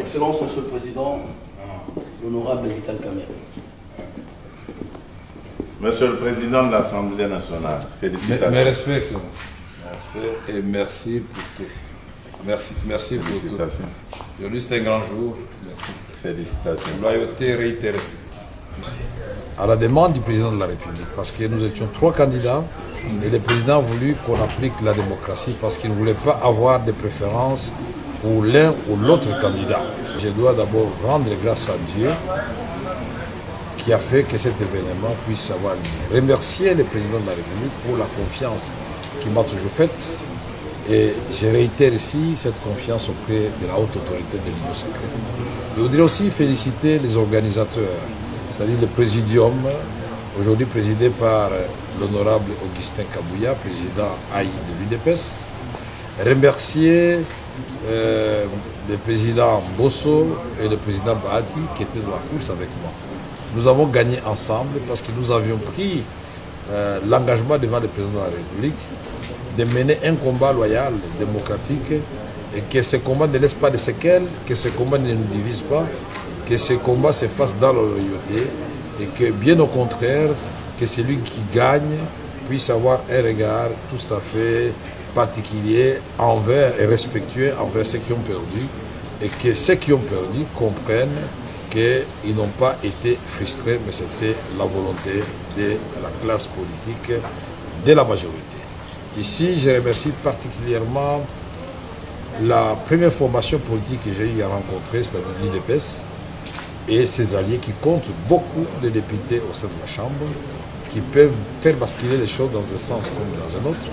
Excellence, Monsieur le Président, l'honorable Vital Kamerhe. Monsieur le Président de l'Assemblée nationale, félicitations. Mes respects, Excellence. Mes respects et merci pour tout. Merci pour tout. Aujourd'hui, c'est un grand jour. Merci. Félicitations. Loyauté réitérée. À la demande du président de la République, parce que nous étions 3 candidats et le président a voulu qu'on applique la démocratie parce qu'il ne voulait pas avoir de préférence pour l'un ou l'autre candidat. Je dois d'abord rendre grâce à Dieu qui a fait que cet événement puisse avoir lieu. Remercier le président de la République pour la confiance qu'il m'a toujours faite et je réitère ici cette confiance auprès de la haute autorité de l'Union sacrée. Je voudrais aussi féliciter les organisateurs, c'est-à-dire le présidium, aujourd'hui présidé par l'honorable Augustin Kabouya, président AI de l'UDPS. Remercier le président Bosso et le président Bahati qui étaient dans la course avec moi. Nous avons gagné ensemble parce que nous avions pris l'engagement devant le président de la République de mener un combat loyal, démocratique, et que ce combat ne laisse pas de séquelles, que ce combat ne nous divise pas, que ce combat se fasse dans la loyauté, et que bien au contraire, que celui qui gagne puisse avoir un regard tout à fait particulier envers et respectueux envers ceux qui ont perdu, et que ceux qui ont perdu comprennent qu'ils n'ont pas été frustrés, mais c'était la volonté de la classe politique, de la majorité. Ici, je remercie particulièrement la première formation politique que j'ai eu à rencontrer, c'est-à-dire l'UDPS, et ses alliés qui comptent beaucoup de députés au sein de la Chambre, qui peuvent faire basculer les choses dans un sens comme dans un autre.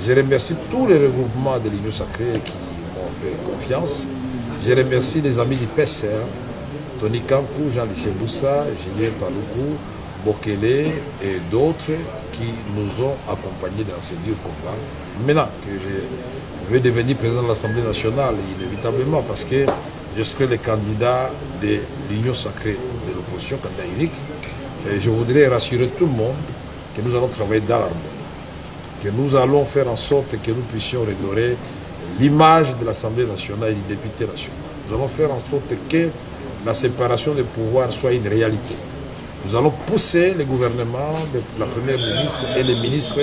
Je remercie tous les regroupements de l'Union sacrée qui m'ont fait confiance. Je remercie les amis du PCR, Tony Kankou, Jean-Lycée Boussa, Julien Paloukou, Bokele et d'autres qui nous ont accompagnés dans ce dur combat. Maintenant que je vais devenir président de l'Assemblée nationale, inévitablement, parce que je serai le candidat de l'Union sacrée de l'opposition, candidat unique, et je voudrais rassurer tout le monde que nous allons travailler dans l'harmonie, que nous allons faire en sorte que nous puissions redorer l'image de l'Assemblée nationale et du député national. Nous allons faire en sorte que la séparation des pouvoirs soit une réalité. Nous allons pousser le gouvernement, la première ministre et les ministres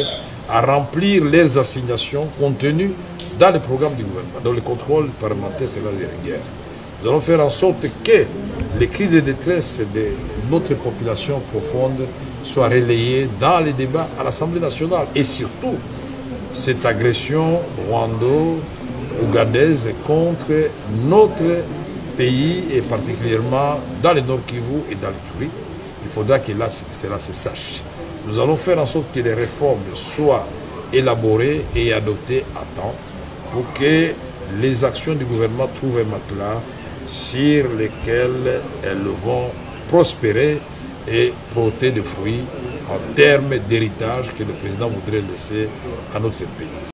à remplir leurs assignations contenues dans le programme du gouvernement, dont le contrôle parlementaire sera de rigueur. Nous allons faire en sorte que les cris de détresse de notre population profonde soient relayés dans les débats à l'Assemblée nationale. Et surtout, cette agression rwando-ougandaise contre notre pays, et particulièrement dans le Nord Kivu et dans l'Ituri, il faudra que là, cela se sache. Nous allons faire en sorte que les réformes soient élaborées et adoptées à temps pour que les actions du gouvernement trouvent un matelas sur lesquels elles vont prospérer et porter des fruits en termes d'héritage que le président voudrait laisser à notre pays.